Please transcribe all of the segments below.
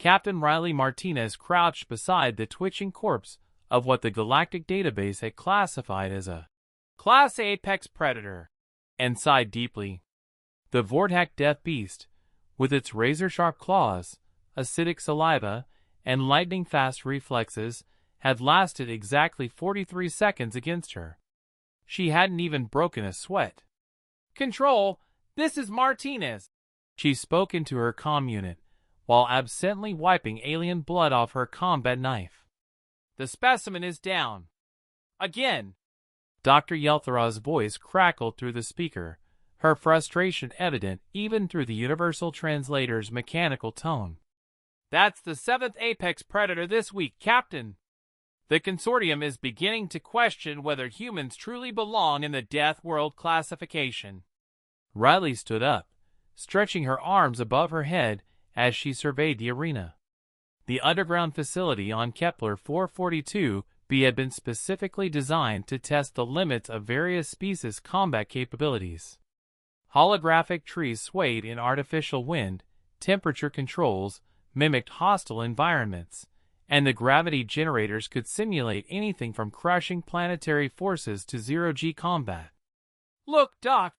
Captain Riley Martinez crouched beside the twitching corpse of what the Galactic Database had classified as a Class A apex predator, and sighed deeply. The Vortak death beast, with its razor-sharp claws, acidic saliva, and lightning-fast reflexes, had lasted exactly 43 seconds against her. She hadn't even broken a sweat. "Control, this is Martinez," she spoke into her comm unit, while absently wiping alien blood off her combat knife. "The specimen is down. Again." Dr. Yelthoraw's voice crackled through the speaker, her frustration evident even through the Universal Translator's mechanical tone. "That's the 7th apex predator this week, Captain. The consortium is beginning to question whether humans truly belong in the Death World classification." Riley stood up, stretching her arms above her head as she surveyed the arena. The underground facility on Kepler 442b had been specifically designed to test the limits of various species' combat capabilities. Holographic trees swayed in artificial wind, temperature controls mimicked hostile environments, and the gravity generators could simulate anything from crushing planetary forces to zero-G combat. "Look, Doc,"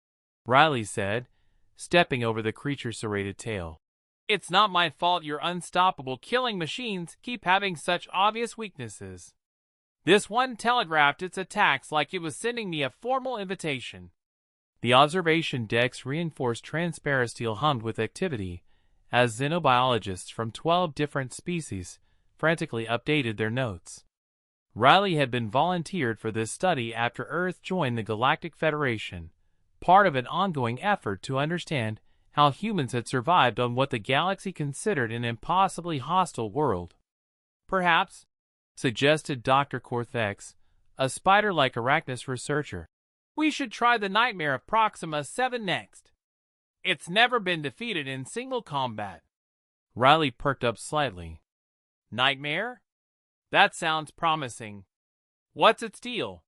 Riley said, stepping over the creature's serrated tail. "It's not my fault your unstoppable killing machines keep having such obvious weaknesses. This one telegraphed its attacks like it was sending me a formal invitation." The observation decks reinforced transparisteel hummed with activity as xenobiologists from 12 different species frantically updated their notes. Riley had been volunteered for this study after Earth joined the Galactic Federation, part of an ongoing effort to understand how humans had survived on what the galaxy considered an impossibly hostile world. "Perhaps," suggested Dr. Corthex, a spider-like arachnus researcher, "we should try the nightmare of Proxima 7 next. It's never been defeated in single combat." Riley perked up slightly. "Nightmare? That sounds promising. What's its deal?"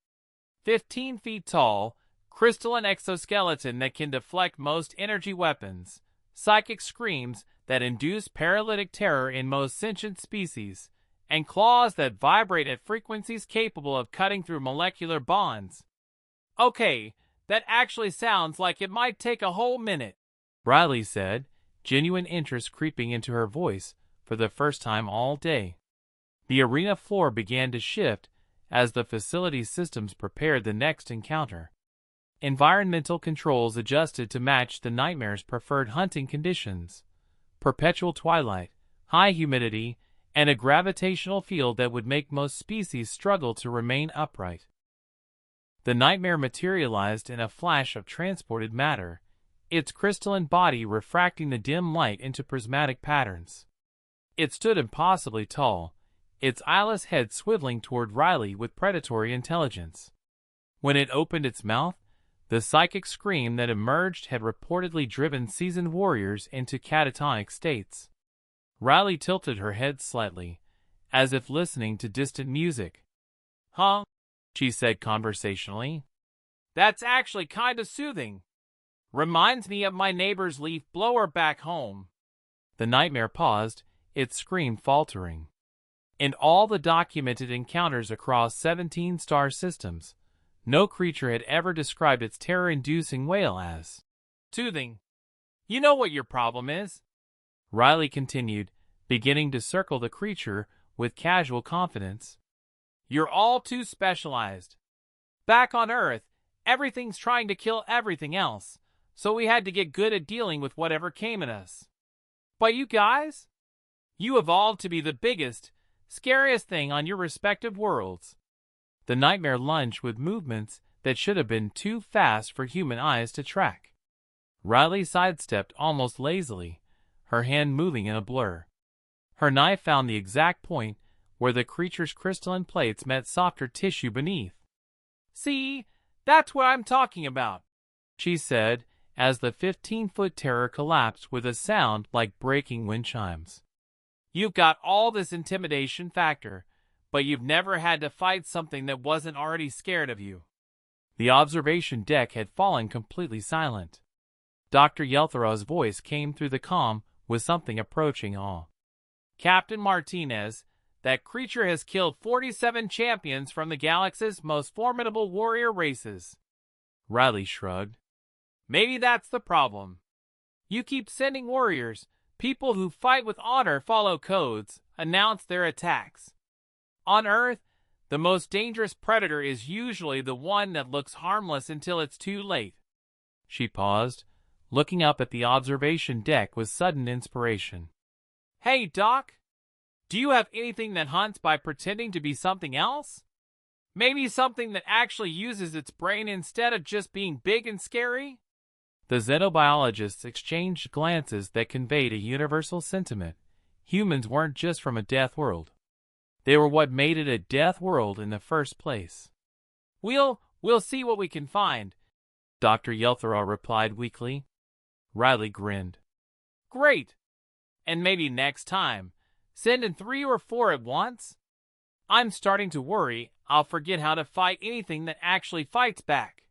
15 feet tall, crystalline exoskeleton that can deflect most energy weapons, psychic screams that induce paralytic terror in most sentient species, and claws that vibrate at frequencies capable of cutting through molecular bonds. "Okay, that actually sounds like it might take a whole minute," Riley said, genuine interest creeping into her voice for the first time all day. The arena floor began to shift as the facility's systems prepared the next encounter. Environmental controls adjusted to match the nightmare's preferred hunting conditions: perpetual twilight, high humidity, and a gravitational field that would make most species struggle to remain upright. The nightmare materialized in a flash of transported matter, its crystalline body refracting the dim light into prismatic patterns. It stood impossibly tall, its eyeless head swiveling toward Riley with predatory intelligence. When it opened its mouth, the psychic scream that emerged had reportedly driven seasoned warriors into catatonic states. Riley tilted her head slightly, as if listening to distant music. "Huh?" she said conversationally. "That's actually kind of soothing. Reminds me of my neighbor's leaf blower back home." The nightmare paused, its scream faltering. In all the documented encounters across 17 star systems, no creature had ever described its terror-inducing wail as soothing. "You know what your problem is," Riley continued, beginning to circle the creature with casual confidence. "You're all too specialized. Back on Earth, everything's trying to kill everything else, so we had to get good at dealing with whatever came at us. But you guys? You evolved to be the biggest, scariest thing on your respective worlds." The nightmare lunged with movements that should have been too fast for human eyes to track. Riley sidestepped almost lazily, her hand moving in a blur. Her knife found the exact point where the creature's crystalline plates met softer tissue beneath. "See, that's what I'm talking about," she said, as the 15-foot terror collapsed with a sound like breaking wind chimes. "You've got all this intimidation factor, but you've never had to fight something that wasn't already scared of you." The observation deck had fallen completely silent. Dr. Yelthoraw's voice came through the comm with something approaching awe. Captain Martinez, that creature has killed 47 champions from the galaxy's most formidable warrior races. Riley shrugged. Maybe that's the problem. You keep sending warriors, people who fight with honor, follow codes, announce their attacks. On Earth, the most dangerous predator is usually the one that looks harmless until it's too late. She paused, looking up at the observation deck with sudden inspiration. Hey, Doc, do you have anything that hunts by pretending to be something else? Maybe something that actually uses its brain instead of just being big and scary? The xenobiologists exchanged glances that conveyed a universal sentiment. Humans weren't just from a death world. They were what made it a death world in the first place. We'll see what we can find, Dr. Yelthara replied weakly. Riley grinned. Great! And maybe next time, send in 3 or 4 at once? I'm starting to worry I'll forget how to fight anything that actually fights back.